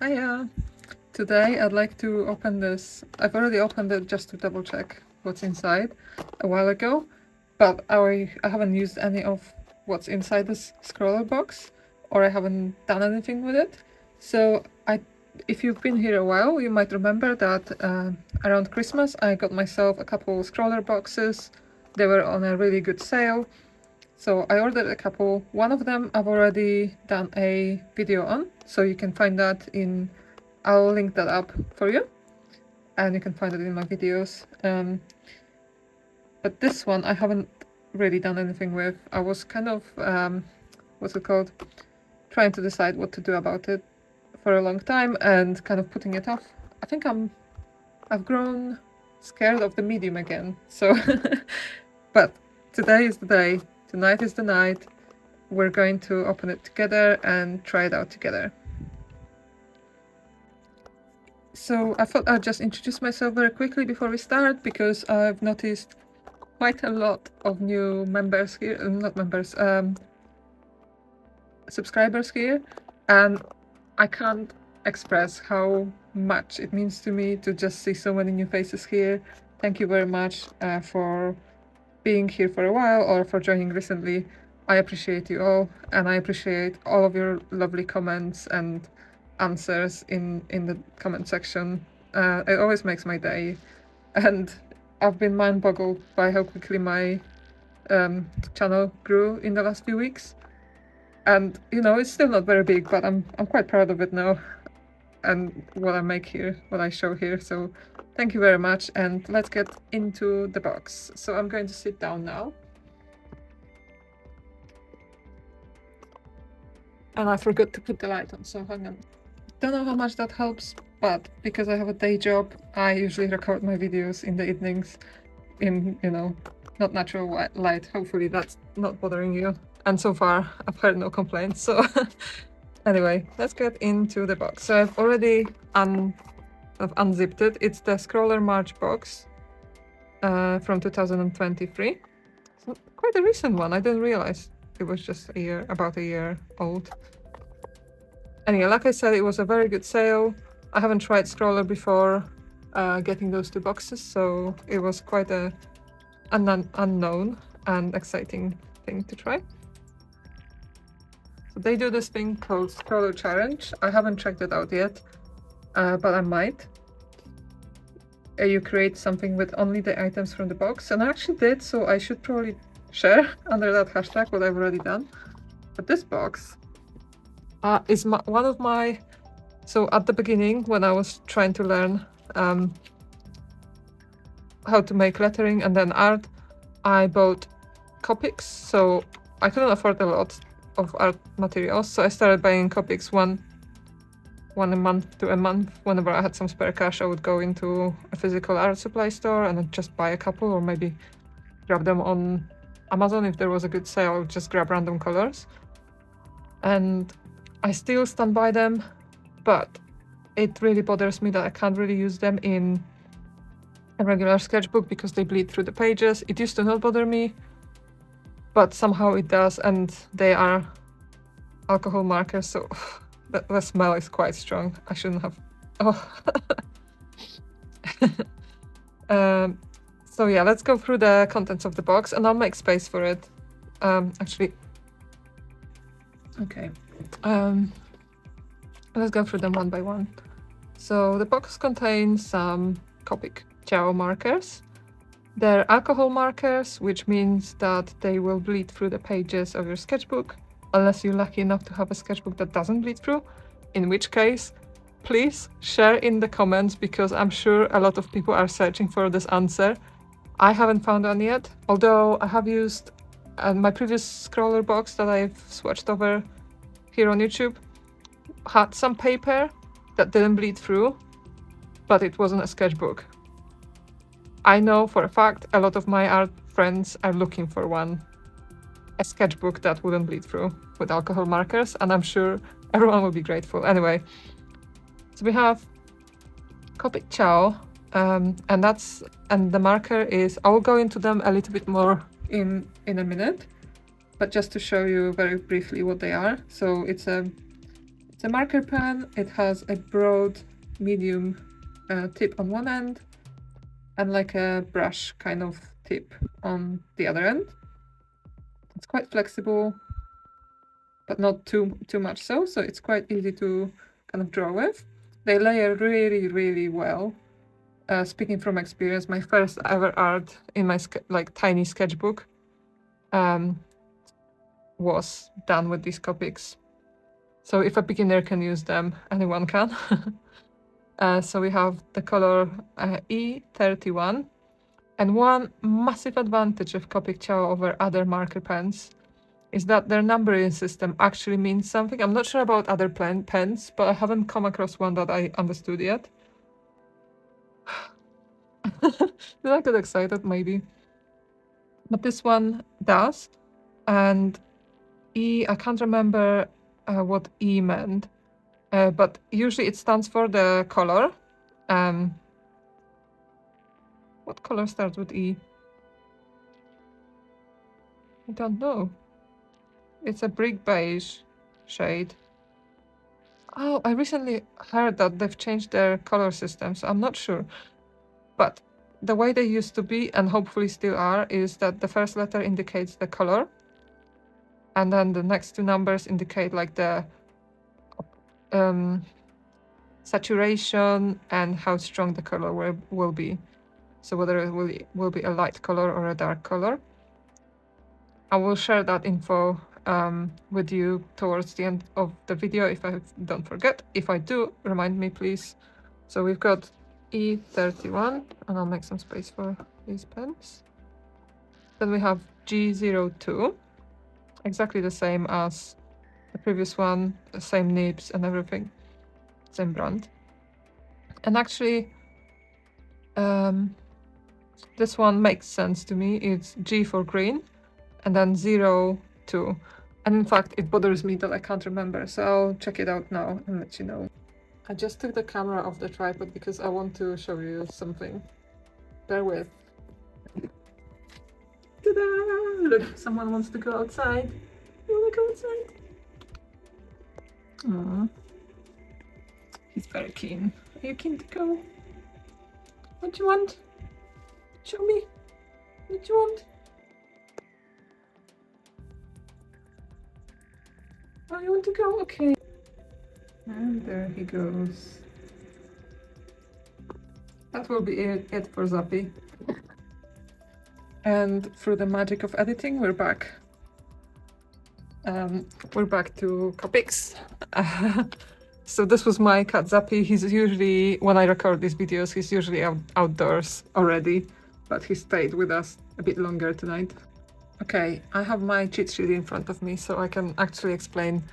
Hiya! Today I'd like to open this. I've already opened it just to double check what's inside a while ago, but I haven't used any of what's inside this Scrawlr box, or I haven't done anything with it. So if you've been here a while, you might remember that around Christmas I got myself a couple Scrawlr boxes. They were on a really good sale. So I ordered a couple. One of them I've already done a video on, so you can find that in, I'll link that up for you, and you can find it in my videos. But this one I haven't really done anything with. I was kind of, what's it called? Trying to decide what to do about it for a long time and kind of putting it off. I think I've grown scared of the medium again, so but today is the day. Tonight is the night. We're going to open it together and try it out together. So I thought I'd just introduce myself very quickly before we start, because I've noticed quite a lot of new members here, not members, subscribers here, and I can't express how much it means to me to just see so many new faces here. Thank you very much for being here for a while or for joining recently. I appreciate you all, and I appreciate all of your lovely comments and answers in the comment section. It always makes my day, and I've been mind-boggled by how quickly my channel grew in the last few weeks. And you know, it's still not very big, but I'm quite proud of it now, and what I make here, what I show here. So thank you very much, and let's get into the box. So I'm going to sit down now. And I forgot to put the light on, so hang on. Don't know how much that helps, but because I have a day job, I usually record my videos in the evenings in, you know, not natural light. Hopefully that's not bothering you. And so far, I've heard no complaints, so anyway, let's get into the box. So I've already I've unzipped it. It's the Scrawlr March box from 2023. So quite a recent one. I didn't realize it was just about a year old. Anyway, like I said, it was a very good sale. I haven't tried Scrawlr before getting those two boxes, so it was quite an unknown and exciting thing to try. So they do this thing called Scrawlr Challenge. I haven't checked it out yet, but I might. You create something with only the items from the box, and I actually did, so I should probably share under that hashtag what I've already done. But this box is one of my... So at the beginning, when I was trying to learn how to make lettering and then art, I bought Copics. So I couldn't afford a lot of art materials, so I started buying Copics one a month to a month. Whenever I had some spare cash, I would go into a physical art supply store and I'd just buy a couple, or maybe grab them on Amazon. If there was a good sale, I would just grab random colors. And I still stand by them, but it really bothers me that I can't really use them in a regular sketchbook because they bleed through the pages. It used to not bother me, but somehow it does, and they are alcohol markers, so the smell is quite strong. I shouldn't have... Oh. So yeah, let's go through the contents of the box, and I'll make space for it. Actually... Okay. Let's go through them one by one. So the box contains some Copic gel markers. They're alcohol markers, which means that they will bleed through the pages of your sketchbook, unless you're lucky enough to have a sketchbook that doesn't bleed through, in which case, please share in the comments, because I'm sure a lot of people are searching for this answer. I haven't found one yet, although I have used my previous Scrawlr box that I've swatched over here on YouTube had some paper that didn't bleed through, but it wasn't a sketchbook. I know for a fact a lot of my art friends are looking for a sketchbook that wouldn't bleed through with alcohol markers, and I'm sure everyone will be grateful. Anyway, so we have Copic Ciao, and the marker is... I will go into them a little bit more in a minute, but just to show you very briefly what they are. So it's a It's a marker pen. It has a broad, medium tip on one end and like a brush kind of tip on the other end. It's quite flexible, but not too much so it's quite easy to kind of draw with. They layer really well. Speaking from experience, my first ever art in my like tiny sketchbook was done with these Copics. So if a beginner can use them, anyone can. So we have the color E31, and one massive advantage of Copic Ciao over other marker pens is that their numbering system actually means something. I'm not sure about other pens, but I haven't come across one that I understood yet. Did I get excited? Maybe. But this one does. And E, I can't remember what E meant, but usually it stands for the color. What color starts with E? I don't know. It's a brick beige shade. Oh, I recently heard that they've changed their color system, so I'm not sure. But the way they used to be, and hopefully still are, is that the first letter indicates the color, and then the next two numbers indicate like the saturation and how strong the color will be. So whether it will be a light color or a dark color. I will share that info with you towards the end of the video if I don't forget. If I do, remind me please. So we've got E31, and I'll make some space for these pens. Then we have G02, exactly the same as the previous one, the same nibs and everything, same brand. And actually, this one makes sense to me. It's G for green, and then 02. And in fact, it bothers me that I can't remember, so I'll check it out now and let you know. I just took the camera off the tripod because I want to show you something. Bear with. Ta-da! Look, someone wants to go outside. You wanna go outside? Aww. He's very keen. Are you keen to go? What do you want? Show me. What do you want? Oh, you want to go? Okay. And there he goes. That will be it for Zappy. And through the magic of editing, we're back. We're back to Copics. So this was my cat Zappy. He's usually, when I record these videos, he's usually outdoors already, but he stayed with us a bit longer tonight. Okay, I have my cheat sheet in front of me, so I can actually explain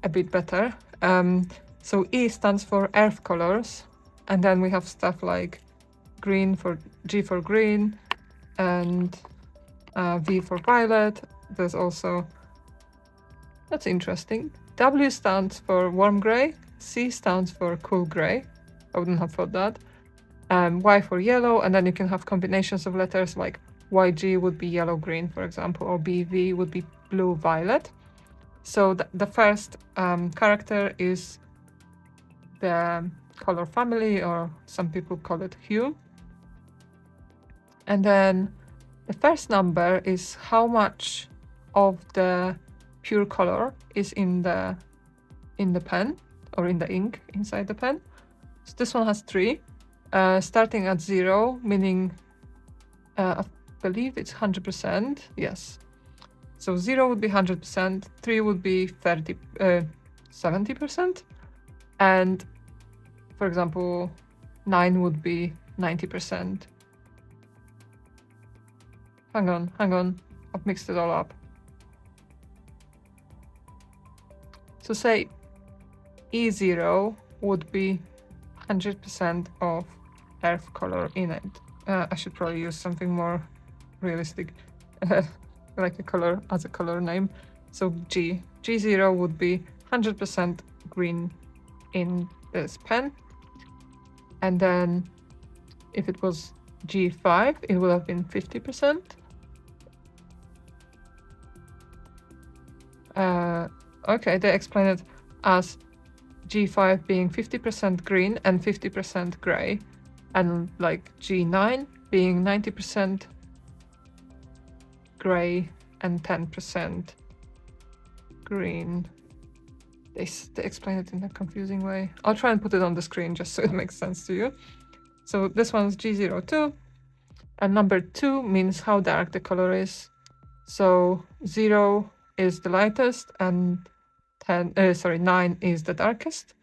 a bit better. So E stands for earth colors, and then we have stuff like green for G for green, and V for violet. There's also, that's interesting, W stands for warm gray, C stands for cool gray. I wouldn't have thought that. Y for yellow, and then you can have combinations of letters like YG would be yellow green, for example, or BV would be blue violet. So the first character is the color family, or some people call it hue. And then the first number is how much of the pure color is in the pen, or in the ink inside the pen. So this one has 3, starting at 0, meaning I believe it's 100%. Yes. So 0 would be 100%, 3 would be 70%, and for example, 9 would be 90%. Hang on, I've mixed it all up. So say E0 would be 100% of earth color in it. I should probably use something more realistic. Like a color as a color name. So G0 would be 100% green in this pen. And then if it was G5, it would have been 50%. Okay, they explain it as G5 being 50% green and 50% grey, and like G9 being 90% grey and 10% green. They explain it in a confusing way. I'll try and put it on the screen just so it makes sense to you. So this one's G02, and number 2 means how dark the color is. So 0 is the lightest and 9 is the darkest.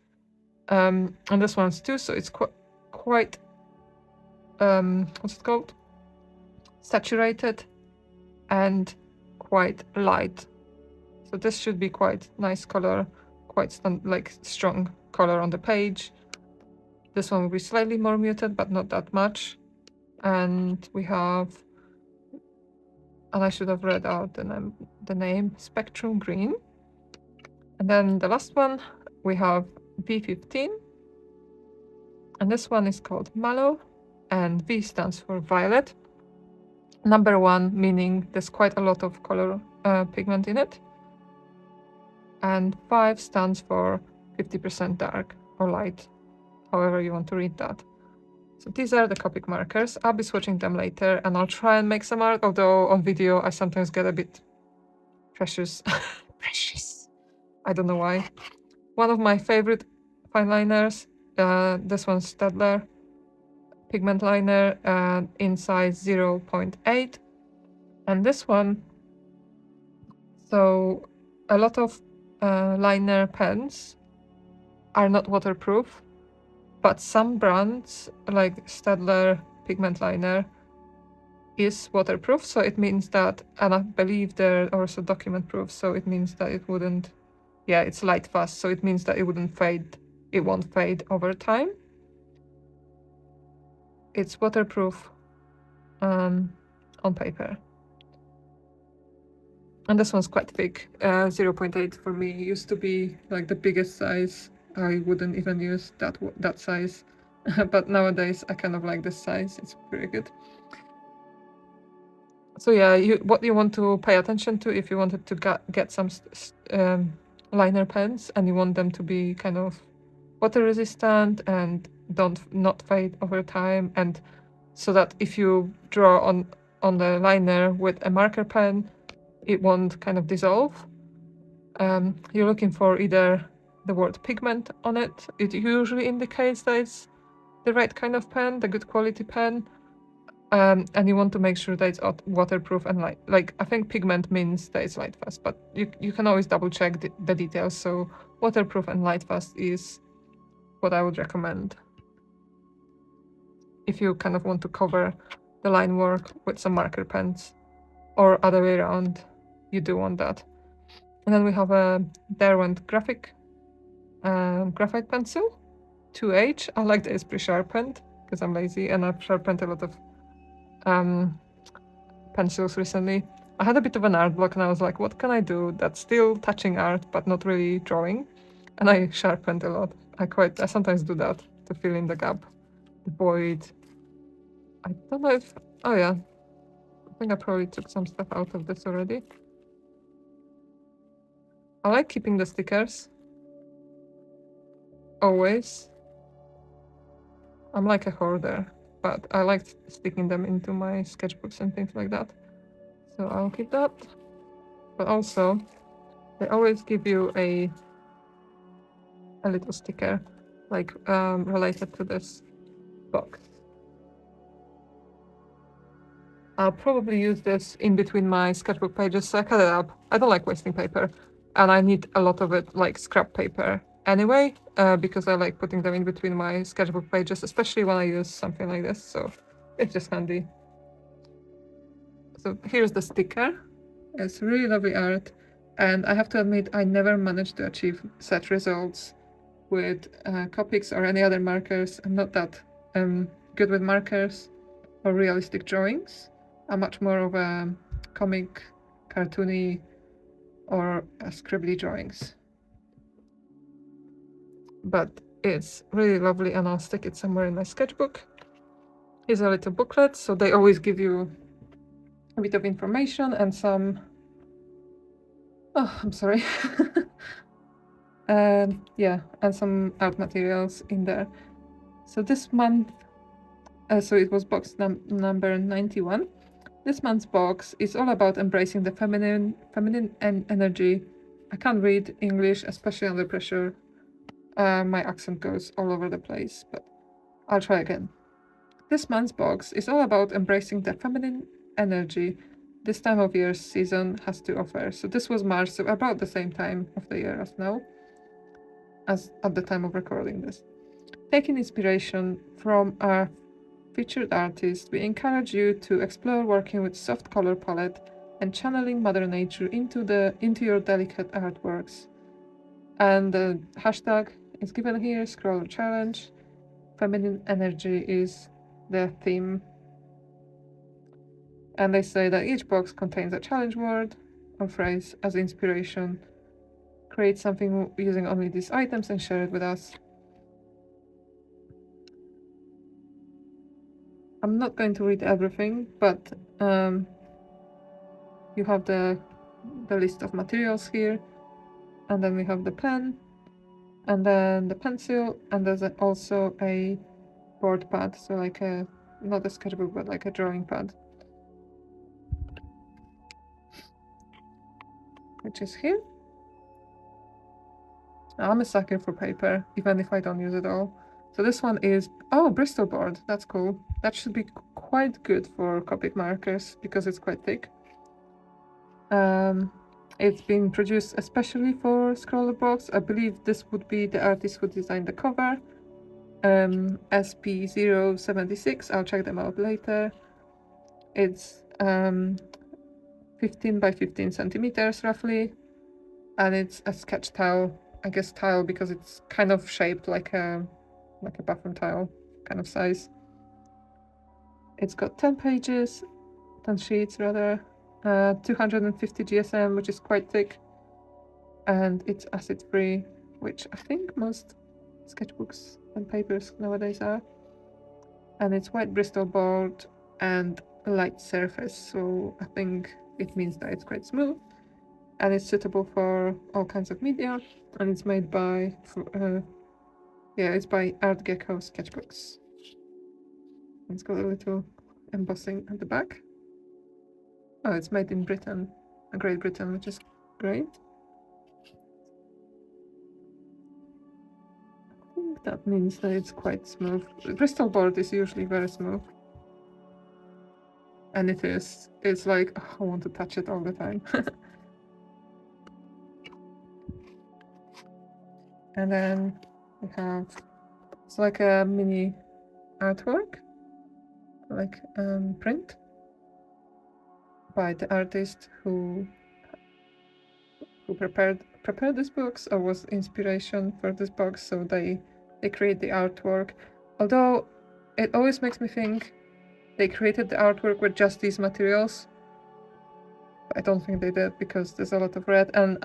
And this one's 2, so it's quite what's it called? Saturated and quite light. So this should be quite nice color, quite like strong color on the page. This one will be slightly more muted, but not that much. And we have, and I should have read out the name, Spectrum Green. And then the last one, we have V15. And this one is called Mallow, and V stands for violet. Number 1 meaning there's quite a lot of color pigment in it. And 5 stands for 50% dark or light, however you want to read that. So these are the Copic markers. I'll be swatching them later, and I'll try and make some art, although on video I sometimes get a bit precious. Precious. I don't know why. One of my favorite fine liners, this one's Stationery pigment liner in size 0.8. And this one, so a lot of liner pens are not waterproof, but some brands like Stationery pigment liner is waterproof, so it means that, and I believe they're also document proof, so it means that it wouldn't, yeah, it's light fast, so it means that it wouldn't fade, it won't fade over time. It's waterproof on paper. And this one's quite thick. 0.8 for me used to be like the biggest size. I wouldn't even use that size. But nowadays I kind of like this size. It's pretty good. So yeah, what you want to pay attention to if you wanted to get some liner pens and you want them to be kind of water resistant and not fade over time, and so that if you draw on the liner with a marker pen, it won't kind of dissolve. You're looking for either the word pigment on it. It usually indicates that it's the right kind of pen, the good quality pen. And you want to make sure that it's waterproof and light. Like, I think pigment means that it's light fast, but you can always double check the details. So waterproof and light fast is what I would recommend if you kind of want to cover the line work with some marker pens, or other way around, you do want that. And then we have a Derwent graphite pencil, 2H. I like that it's pre-sharpened because I'm lazy and I've sharpened a lot of pencils recently. I had a bit of an art block and I was like, what can I do that's still touching art but not really drawing? And I sharpened a lot. I sometimes do that to fill in the gap, the void. I don't know if, oh yeah, I think I probably took some stuff out of this already. I like keeping the stickers, always. I'm like a hoarder, but I like sticking them into my sketchbooks and things like that. So I'll keep that. But also, they always give you a little sticker, like related to this box. I'll probably use this in between my sketchbook pages, so I cut it up. I don't like wasting paper, and I need a lot of it, like scrap paper anyway, because I like putting them in between my sketchbook pages, especially when I use something like this, so it's just handy. So here's the sticker. It's really lovely art, and I have to admit I never managed to achieve such results with Copics or any other markers. I'm not that good with markers or realistic drawings. I'm much more of a comic, cartoony, or scribbly drawings. But it's really lovely, and I'll stick it somewhere in my sketchbook. Here's a little booklet, so they always give you a bit of information and some, oh, I'm sorry, Yeah, and some art materials in there. So this month, so it was box number 91. This month's box is all about embracing the feminine energy. I can't read English, especially under pressure. My accent goes all over the place, but I'll try again. This month's box is all about embracing the feminine energy this time of year season has to offer. So this was March, so about the same time of the year as now, as at the time of recording this. Taking inspiration from our featured artist, we encourage you to explore working with soft color palette and channeling Mother Nature into your delicate artworks. And the hashtag is given here, Scrawlr Challenge. Feminine energy is the theme. And they say that each box contains a challenge word or phrase as inspiration. Create something using only these items and share it with us. I'm not going to read everything, but you have the list of materials here, and then we have the pen, and then the pencil, and there's also a board pad, so like not a sketchbook, but like a drawing pad, which is here. I'm a sucker for paper, even if I don't use it all. So this one is, oh, Bristol board, that's cool. That should be quite good for Copic markers because it's quite thick. It's been produced especially for Scrawlr box. I believe this would be the artist who designed the cover. SP076, I'll check them out later. It's 15 by 15 centimeters roughly, and it's a sketch tile. I guess tile because it's kind of shaped like a bathroom tile kind of size. It's got 10 pages, 10 sheets rather, 250 GSM, which is quite thick, and it's acid free, which I think most sketchbooks and papers nowadays are. And it's white Bristol board and a light surface, so I think it means that it's quite smooth, and it's suitable for all kinds of media. And it's made by it's by Art Gecko Sketchbooks. It's got a little embossing at the back. Oh, it's made in Britain, Great Britain, which is great. I think that means that it's quite smooth. Bristol board is usually very smooth. And it is. It's like, oh, I want to touch it all the time. And then we have, it's like a mini artwork, like print by the artist who prepared this box, or was inspiration for this box. So they create the artwork. Although it always makes me think they created the artwork with just these materials. I don't think they did, because there's a lot of red, and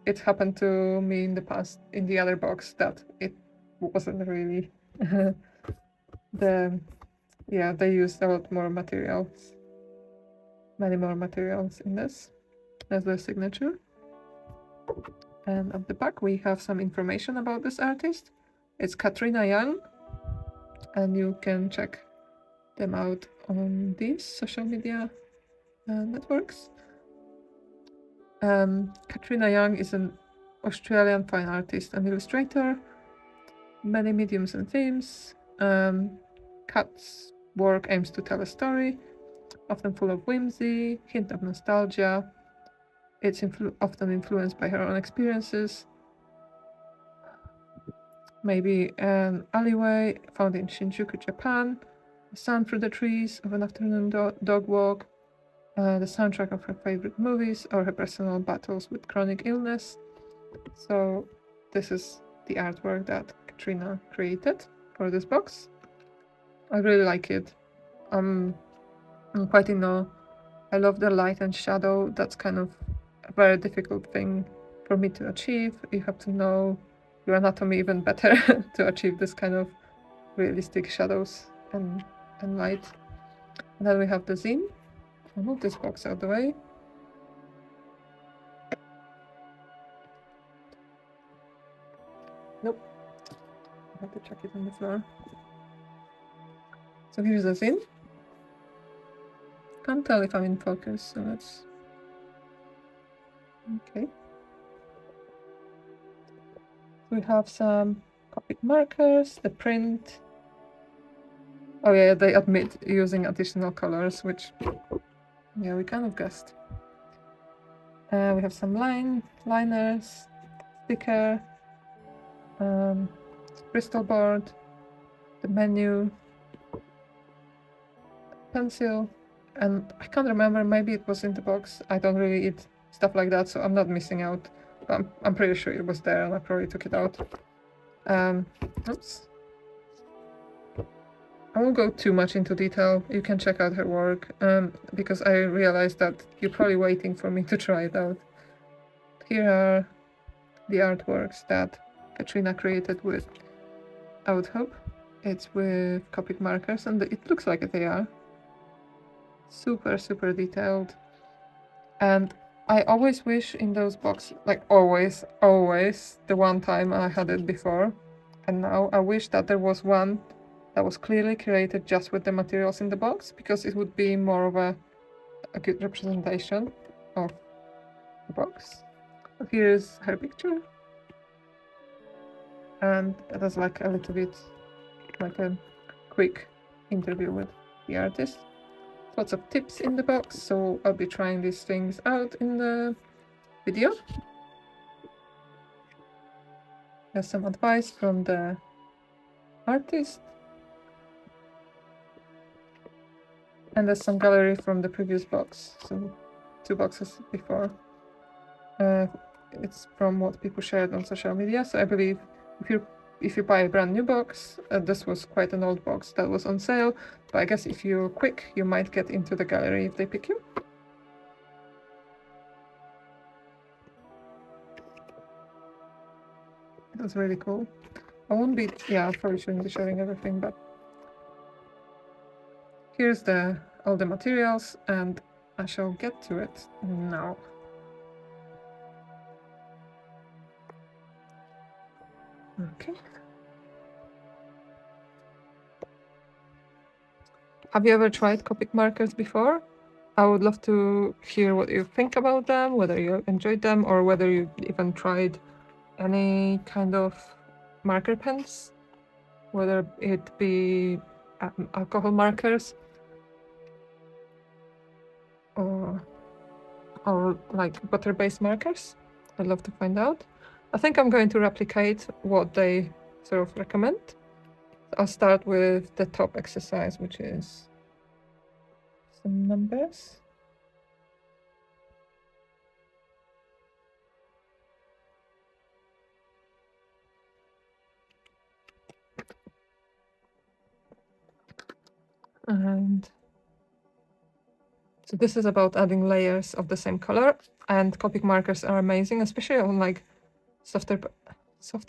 it happened to me in the past in the other box that it wasn't really they used a lot more materials, many more materials in this as their signature. And at the back we have some information about this artist. It's Katrina Young, and you can check them out on these social media networks. Katrina Young is an Australian fine artist and illustrator, many mediums and themes. Kat's work aims to tell a story, often full of whimsy, hint of nostalgia. It's often influenced by her own experiences. Maybe an alleyway found in Shinjuku, Japan, the sound through the trees of an afternoon dog walk, the soundtrack of her favorite movies, or her personal battles with chronic illness. So this is the artwork that Katrina created for this box. I really like it. I'm quite in awe. I love the light and shadow. That's kind of a very difficult thing for me to achieve. You have to know your anatomy even better to achieve this kind of realistic shadows and light. And then we have the zine. I'll move this box out of the way. have to chuck it on the floor. So here's the zine. Can't tell if I'm in focus, so let's... Okay. We have some Copic markers, the print. Oh yeah, they admit using additional colors, which, yeah, we kind of guessed. We have some liners, sticker, Bristol board, the menu, pencil, and I can't remember, maybe it was in the box. I don't really eat stuff like that, so I'm not missing out. But I'm pretty sure it was there and I probably took it out. Oops. I won't go too much into detail. You can check out her work, because I realized that you're probably waiting for me to try it out. Here are the artworks that Katrina created with, I would hope, it's with Copic markers, and it looks like they are. Super, super detailed. And I always wish in those boxes, like always, the one time I had it before, and now I wish that there was one that was clearly created just with the materials in the box, because it would be more of a good representation of the box. So here's her picture, and it is like a little bit like a quick interview with the artist. Lots of tips in the box, so I'll be trying these things out in the video. There's some advice from the artist. And there's some gallery from the previous box, so 2 boxes before. It's from what people shared on social media, so I believe if you buy a brand new box, this was quite an old box that was on sale, but I guess if you're quick, you might get into the gallery if they pick you. That's really cool. I won't be, yeah, I probably shouldn't be showing everything, but here's all the materials, and I shall get to it now. Okay. Have you ever tried Copic markers before? I would love to hear what you think about them, whether you enjoyed them, or whether you even tried any kind of marker pens, whether it be alcohol markers or like butter-based markers. I'd love to find out. I think I'm going to replicate what they sort of recommend. I'll start with the top exercise, which is some numbers. And so this is about adding layers of the same color, and Copic markers are amazing, especially on like softer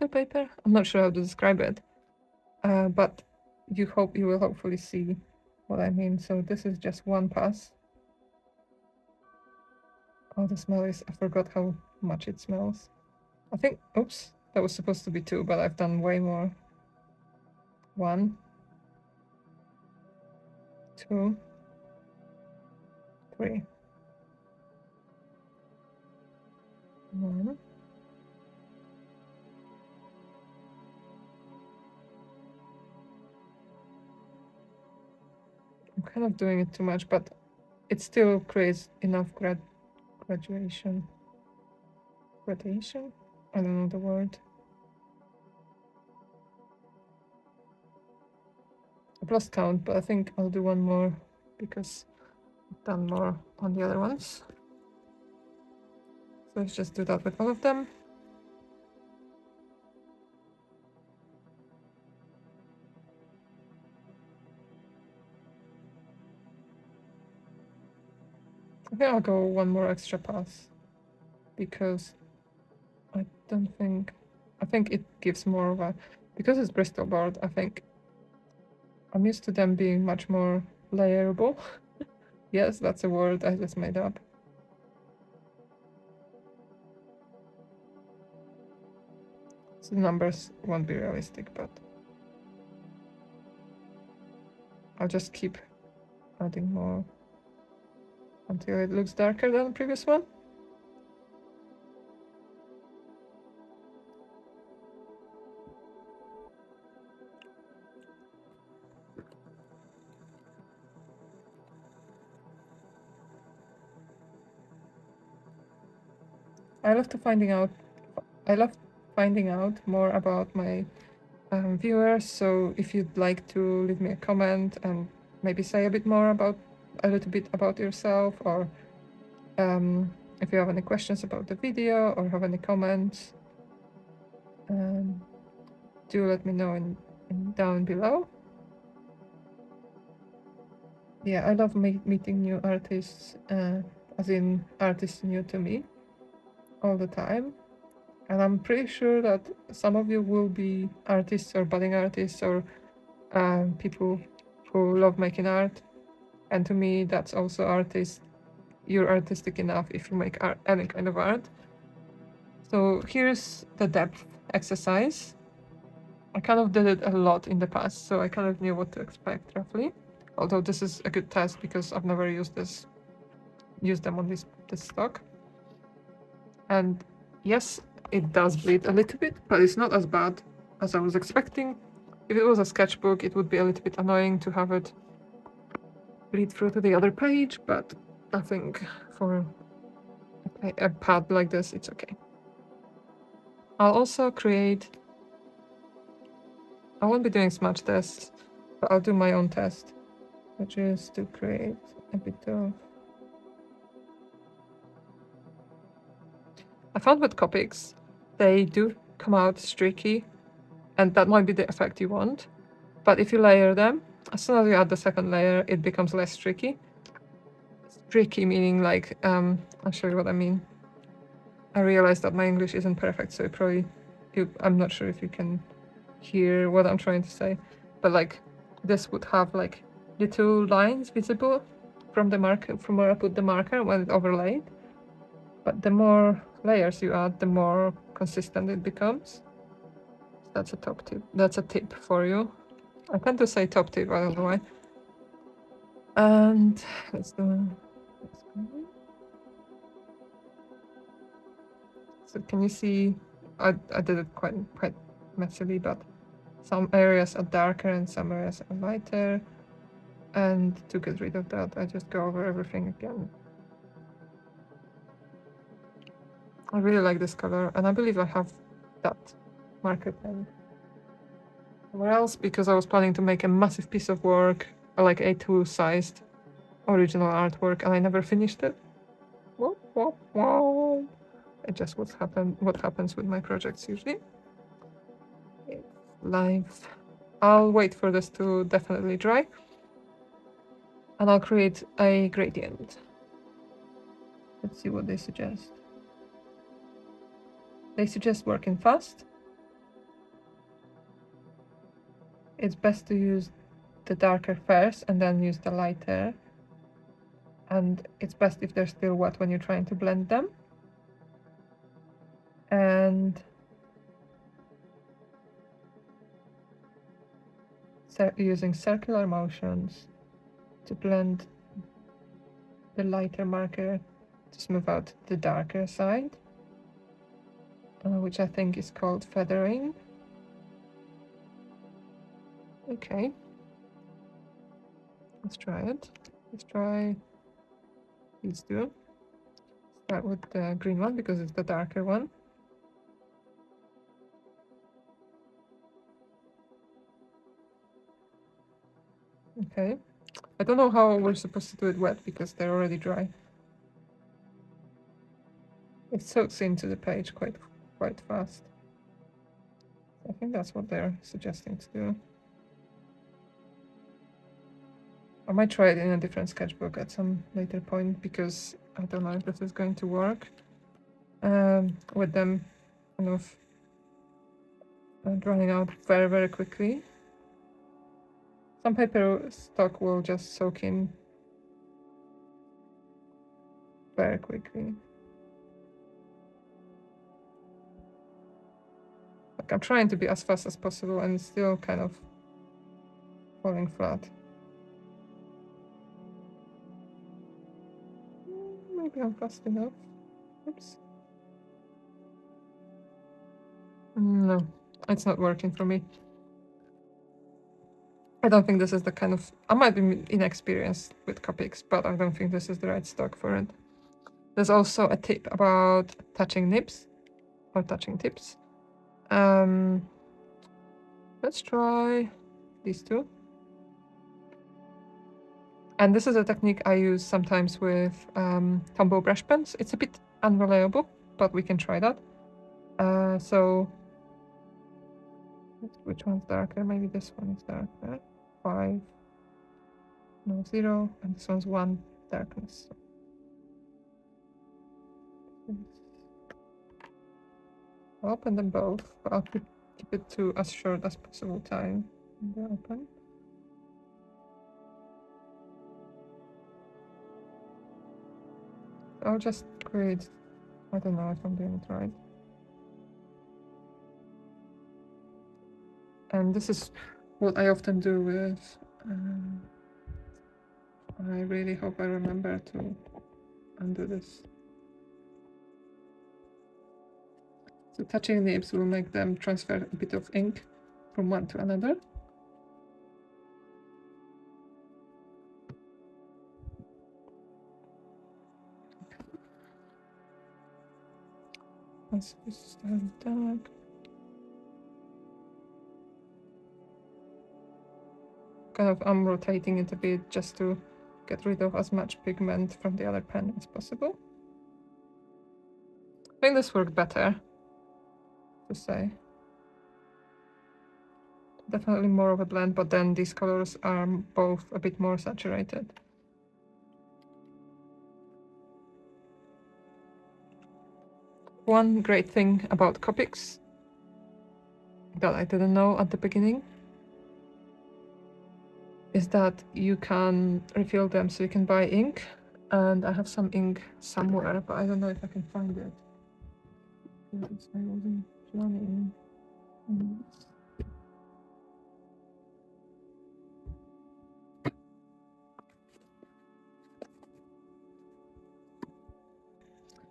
paper. I'm not sure how to describe it, but you will hopefully see what I mean. So this is just one pass. Oh, the smell is, I forgot how much it smells. I think, oops, that was supposed to be 2, but I've done way more. 1, 2, 3. 1. I'm kind of doing it too much, but it still creates enough gradation. I don't know the word. I've lost count, but I think I'll do one more because I've done more on the other ones. So let's just do that with all of them. I think I'll go one more extra pass because I think it gives more of a, because it's Bristol board, I think I'm used to them being much more layerable. Yes, that's a word I just made up. So the numbers won't be realistic, but I'll just keep adding more until it looks darker than the previous one. I love finding out more about my viewers. So if you'd like to leave me a comment and maybe say a little bit about yourself, or if you have any questions about the video or have any comments, do let me know in down below. Yeah, I love meeting new artists, as in artists new to me, all the time. And I'm pretty sure that some of you will be artists or budding artists or people who love making art. And to me, that's also artist. You're artistic enough if you make art, any kind of art. So here's the depth exercise. I kind of did it a lot in the past, so I kind of knew what to expect roughly. Although this is a good test because I've never used them on this stock. And yes, it does bleed a little bit, but it's not as bad as I was expecting. If it was a sketchbook, it would be a little bit annoying to have it bleed through to the other page, but I think for a pad like this, it's okay. I'll also create... I won't be doing smudge tests, but I'll do my own test, which is to create a bit of... I found with Copics, they do come out streaky, and that might be the effect you want. But if you layer them, as soon as you add the second layer, it becomes less streaky. Streaky meaning like, I'll show you what I mean. I realized that my English isn't perfect, so I'm not sure if you can hear what I'm trying to say. But like, this would have like little lines visible from the marker, from where I put the marker when it's overlaid. But the more layers you add, the more consistent it becomes. That's a top tip. That's a tip for you. I tend to say top tip, I don't know why. And let's do... So can you see, I did it quite messily, but some areas are darker and some areas are lighter. And to get rid of that, I just go over everything again. I really like this color, and I believe I have that marker pen somewhere else, because I was planning to make a massive piece of work, like A2 sized original artwork, and I never finished it. It just what happens with my projects usually. It's live. I'll wait for this to definitely dry, and I'll create a gradient. Let's see what they suggest. They suggest working fast. It's best to use the darker first and then use the lighter. And it's best if they're still wet when you're trying to blend them. And using circular motions to blend the lighter marker to smooth out the darker side, which I think is called feathering. Okay, let's try it. Let's try these two. Start with the green one because it's the darker one. Okay, I don't know how we're supposed to do it wet because they're already dry. It soaks into the page quite fast. I think that's what they're suggesting to do. I might try it in a different sketchbook at some later point because I don't know if this is going to work with them kind of drying out very quickly. Some paper stock will just soak in very quickly. Like, I'm trying to be as fast as possible and it's still kind of falling flat. Maybe I'm fast enough. Oops. No, it's not working for me. I don't think this is the kind of... I might be inexperienced with Copics, but I don't think this is the right stock for it. There's also a tip about touching nibs or touching tips. Let's try these two. And this is a technique I use sometimes with Tombow brush pens. It's a bit unreliable, but we can try that. So which one's darker? Maybe this one is darker. 5, no 0, and this one's 1 darkness. I'll open them both, but I'll keep it to as short as possible time when they're open. I'll just create, I don't know if I'm doing it right. And this is what I often do with, I really hope I remember to undo this. So touching nibs will make them transfer a bit of ink from one to another. This is dark. Kind of I'm rotating it a bit just to get rid of as much pigment from the other pen as possible. I think this worked better, to say. Definitely more of a blend, but then these colors are both a bit more saturated. One great thing about Copics that I didn't know at the beginning is that you can refill them, so you can buy ink, and I have some ink somewhere, but I don't know if I can find it. I wasn't planning.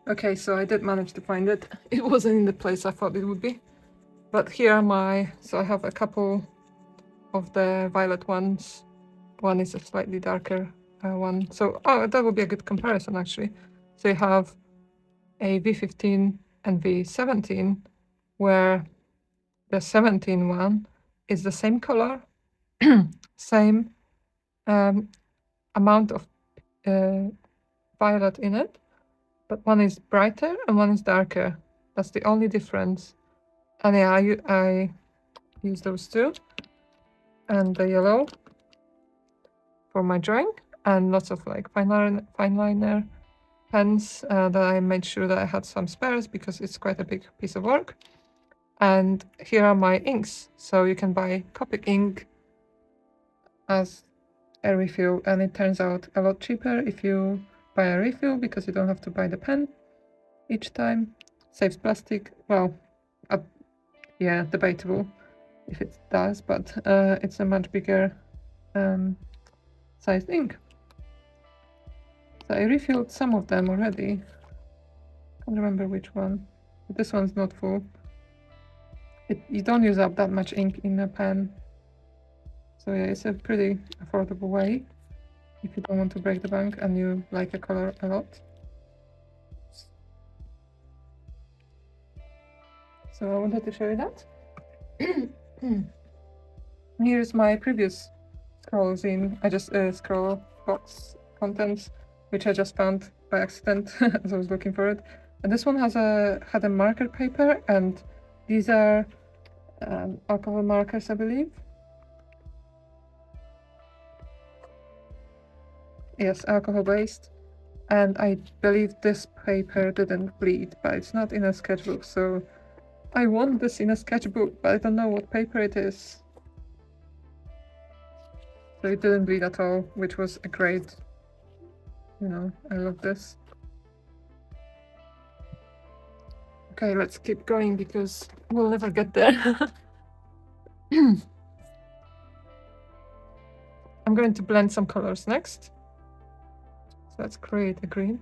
Okay, so I did manage to find it. It wasn't in the place I thought it would be. But here are my... So I have a couple of the violet ones. One is a slightly darker one. So, oh, that would be a good comparison, actually. So you have a V15 and V17, where the 17 one is the same color, same amount of violet in it, but one is brighter and one is darker. That's the only difference. And yeah, I use those two, and the yellow for my drawing, and lots of like fine liner pens that I made sure that I had some spares because it's quite a big piece of work. And here are my inks. So you can buy Copic ink as a refill, and it turns out a lot cheaper if you buy a refill because you don't have to buy the pen each time. Saves plastic. Well, yeah, debatable if it does, but it's a much bigger sized ink. So I refilled some of them already. Can't remember which one. But this one's not full. You don't use up that much ink in a pen. So yeah, it's a pretty affordable way if you don't want to break the bank and you like a color a lot. So I wanted to show you that. Here's my previous Scrawlr zine. I just Scrawlr box contents, which I just found by accident as I was looking for it. And this one had a marker paper, and these are alcohol markers, I believe. Yes, alcohol based. And I believe this paper didn't bleed, but it's not in a sketchbook, so I want this in a sketchbook, but I don't know what paper it is. So it didn't bleed at all, which was a great, you know, I love this. Okay, let's keep going because we'll never get there. I'm going to blend some colors next. So let's create a grid.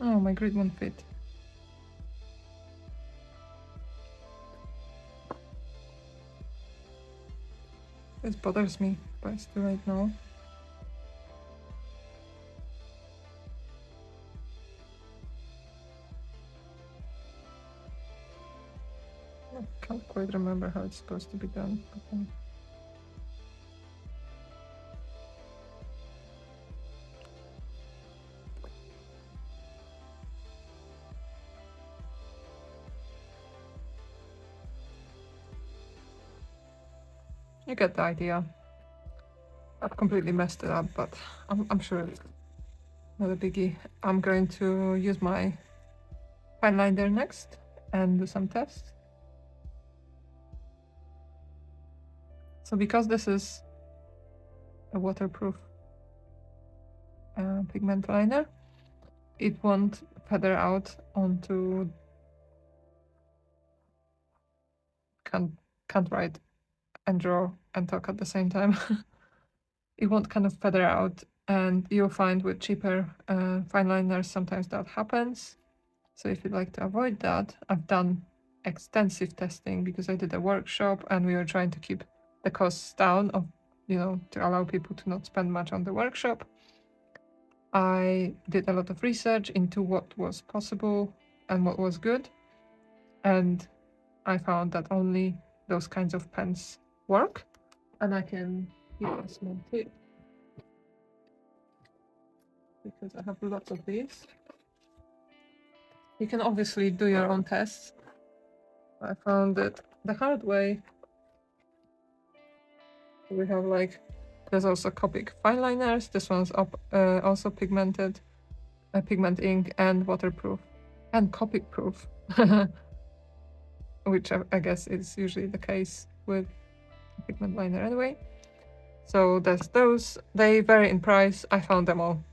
Oh, my grid won't fit. This bothers me, but it's too late now. I can't quite remember how it's supposed to be done. But, you get the idea. I've completely messed it up, but I'm sure it's not a biggie. I'm going to use my fine liner next and do some tests. So because this is a waterproof pigment liner, it won't feather out onto... Can't write and draw and talk at the same time. It won't kind of feather out, and you'll find with cheaper fine liners sometimes that happens. So if you'd like to avoid that, I've done extensive testing because I did a workshop and we were trying to keep the costs down of, to allow people to not spend much on the workshop. I did a lot of research into what was possible and what was good, and I found that only those kinds of pens work. And I can give a small tip because I have lots of these. You can obviously do your own tests. I found it the hard way. We have there's also Copic fine liners. This one's also pigmented, pigment ink and waterproof, and Copic proof, which I guess is usually the case with pigment liner anyway. So there's those. They vary in price. I found them all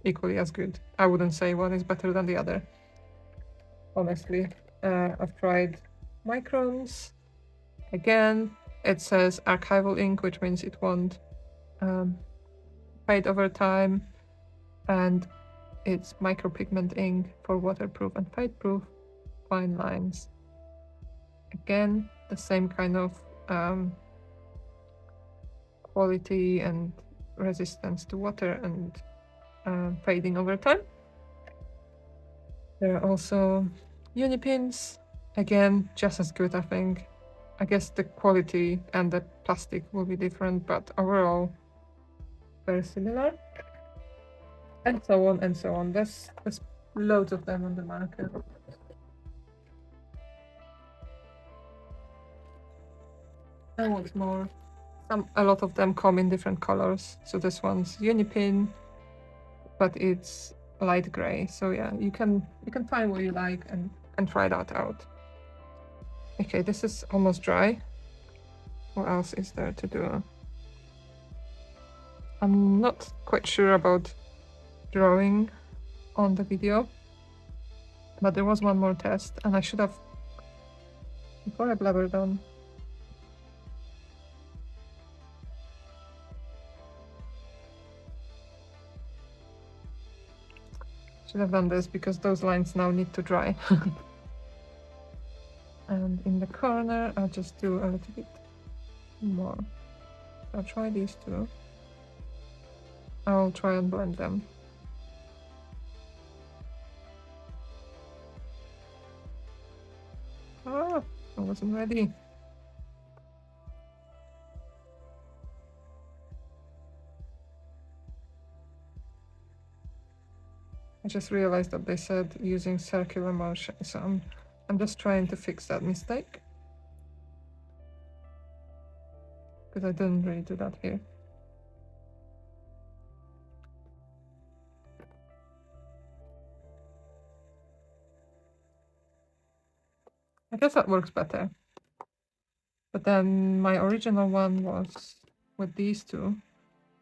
equally as good. I wouldn't say one is better than the other, honestly. I've tried Microns. Again, it says archival ink, which means it won't fade over time, and it's micropigment ink for waterproof and fade-proof fine lines. Again, the same kind of quality and resistance to water and fading over time. There are also Unipins, again, just as good, I think. I guess the quality and the plastic will be different, but overall very similar. And so on and so on. There's loads of them on the market. And what's more, a lot of them come in different colors. So this one's Unipin, but it's light gray. So yeah, you can find what you like and try that out. Okay, this is almost dry. What else is there to do? I'm not quite sure about drawing on the video, but there was one more test and I should have, before I blabbered on, should have done this because those lines now need to dry. And in the corner, I'll just do a little bit more. I'll try these two. I'll try and blend them. Ah, I wasn't ready. I just realized that they said using circular motion, so I'm just trying to fix that mistake. Because I didn't really do that here. I guess that works better. But then my original one was with these two,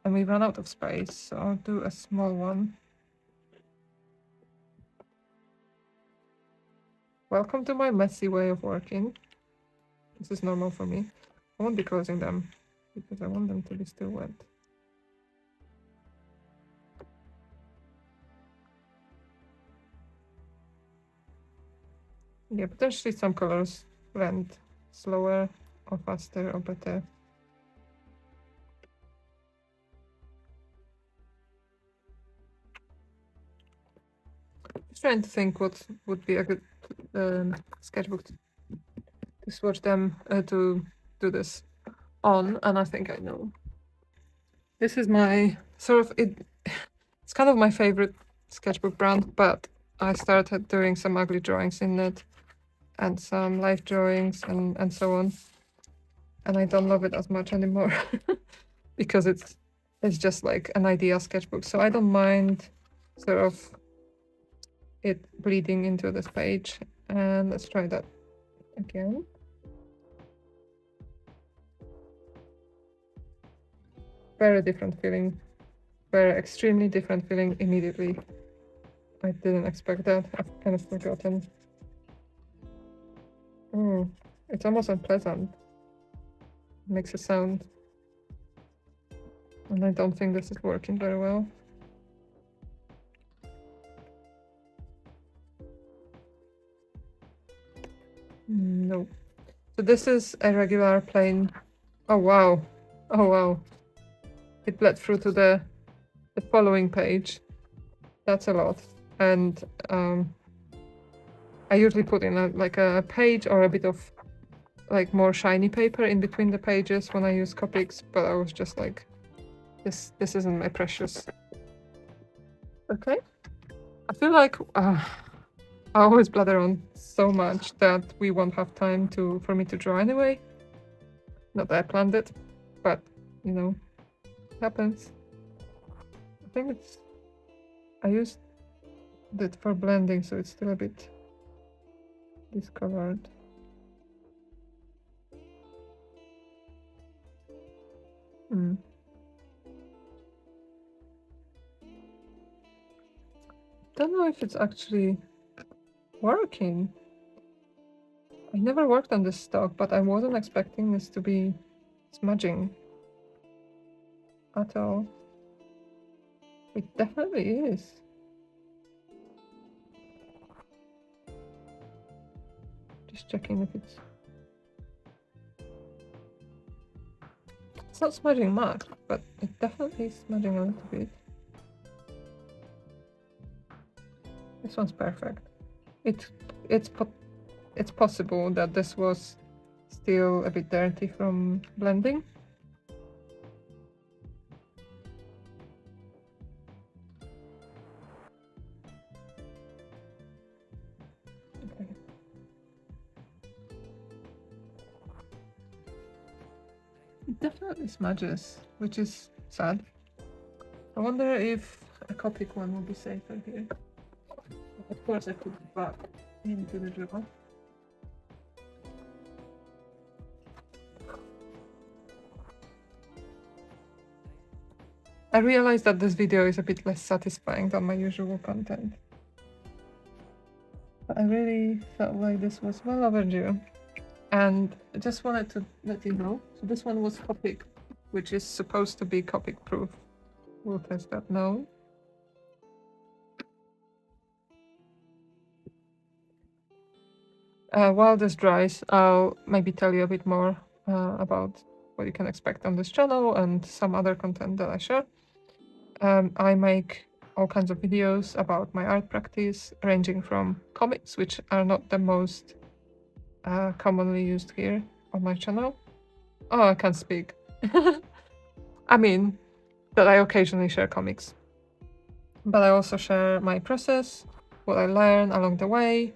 and we ran out of space, so I'll do a small one. Welcome to my messy way of working. This is normal for me. I won't be closing them because I want them to be still wet. Yeah, potentially some colors blend slower or faster or better. Just trying to think what would be a good sketchbook to swatch them, to do this on, and I think I know. This is my sort of it's kind of my favorite sketchbook brand, but I started doing some ugly drawings in it and some life drawings and so on, and I don't love it as much anymore because it's just like an idea sketchbook. So I don't mind sort of it bleeding into this page, and let's try that again. Very different feeling, very extremely different feeling immediately. I didn't expect that. I've kind of forgotten. It's almost unpleasant. It makes a sound. And I don't think this is working very well. No. So this is a regular plain. Oh wow. Oh wow. It bled through to the following page. That's a lot. And I usually put in like a page or a bit of like more shiny paper in between the pages when I use Copics, but I was just like, this isn't my precious. Okay. I feel like I always blather on so much that we won't have time for me to draw anyway. Not that I planned it, but you know, it happens. I think I used it for blending, so it's still a bit discolored. Don't know if it's actually working. I never worked on this stock, but I wasn't expecting this to be smudging at all. It definitely is. Just checking if it's not smudging much, but it definitely is smudging a little bit. This one's perfect. It's possible that this was still a bit dirty from blending. Okay. It definitely smudges, which is sad. I wonder if a Copic one will be safer here. Of course I put it back into the drawer. I realized that this video is a bit less satisfying than my usual content. But I really felt like this was well overdue. And I just wanted to let you know. So this one was Copic, which is supposed to be Copic proof. We'll test that now. While this dries, I'll maybe tell you a bit more about what you can expect on this channel and some other content that I share. I make all kinds of videos about my art practice, ranging from comics, which are not the most commonly used here on my channel. Oh, I can't speak. I mean, that I occasionally share comics. But I also share my process, what I learn along the way,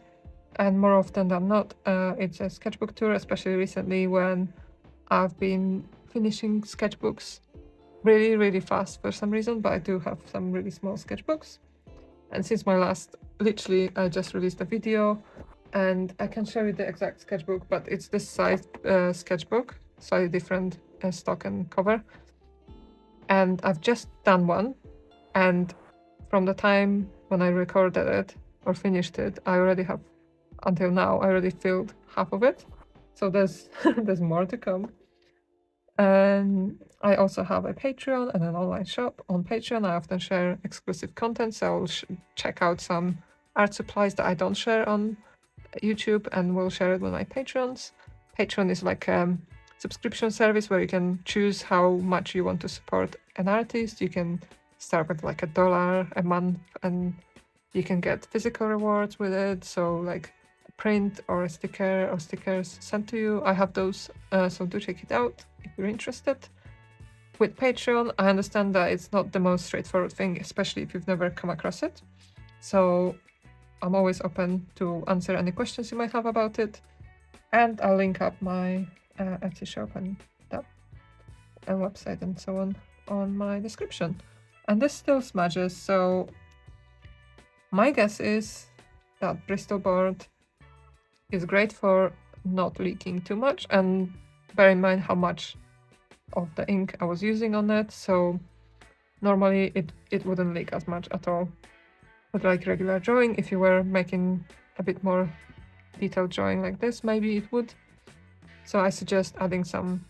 and more often than not, it's a sketchbook tour, especially recently when I've been finishing sketchbooks really, really fast for some reason, but I do have some really small sketchbooks. And since my last, literally, I just released a video, and I can show you the exact sketchbook, but it's this size sketchbook, slightly different stock and cover. And I've just done one, and from the time when I recorded it or finished it, I already have, until now, I already filled half of it. So there's there's more to come. And I also have a Patreon and an online shop. On Patreon, I often share exclusive content, so I'll check out some art supplies that I don't share on YouTube and will share it with my patrons. Patreon is like a subscription service where you can choose how much you want to support an artist. You can start with like $1 a month and you can get physical rewards with it. So like a print or a sticker or stickers sent to you. I have those, so do check it out if you're interested. With Patreon, I understand that it's not the most straightforward thing, especially if you've never come across it. So I'm always open to answer any questions you might have about it. And I'll link up my Etsy shop and that and website and so on my description. And this still smudges, so my guess is that Bristol board is great for not leaking too much, and bear in mind how much of the ink I was using on it, so normally it wouldn't leak as much at all. But like regular drawing, if you were making a bit more detailed drawing like this, maybe it would. So I suggest adding some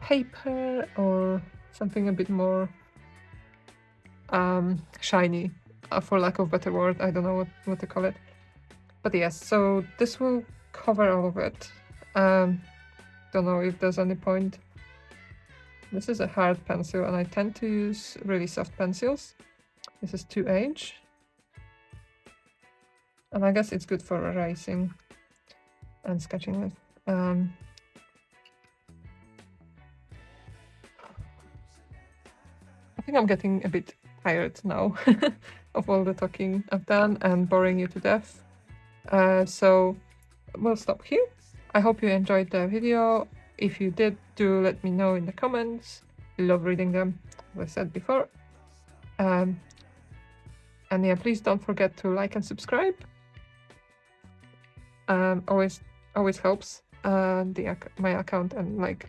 paper or something a bit more shiny, for lack of a better word. I don't know what to call it. But yes, so this will cover all of it. Don't know if there's any point. This is a hard pencil and I tend to use really soft pencils. This is 2H. And I guess it's good for erasing and sketching with. I think I'm getting a bit tired now of all the talking I've done and boring you to death. So we'll stop here. I hope you enjoyed the video. If you did, do let me know in the comments. I love reading them, as I said before. And yeah, please don't forget to like and subscribe. Always helps my account and like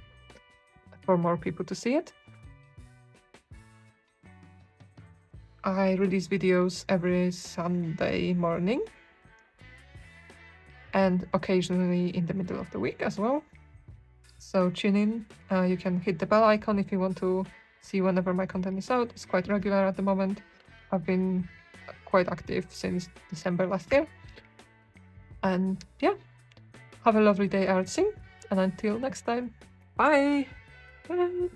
for more people to see it. I release videos every Sunday morning and occasionally in the middle of the week as well. So tune in. You can hit the bell icon if you want to see whenever my content is out. It's quite regular at the moment. I've been quite active since December last year. And yeah, have a lovely day artsing, and until next time, bye! Bye.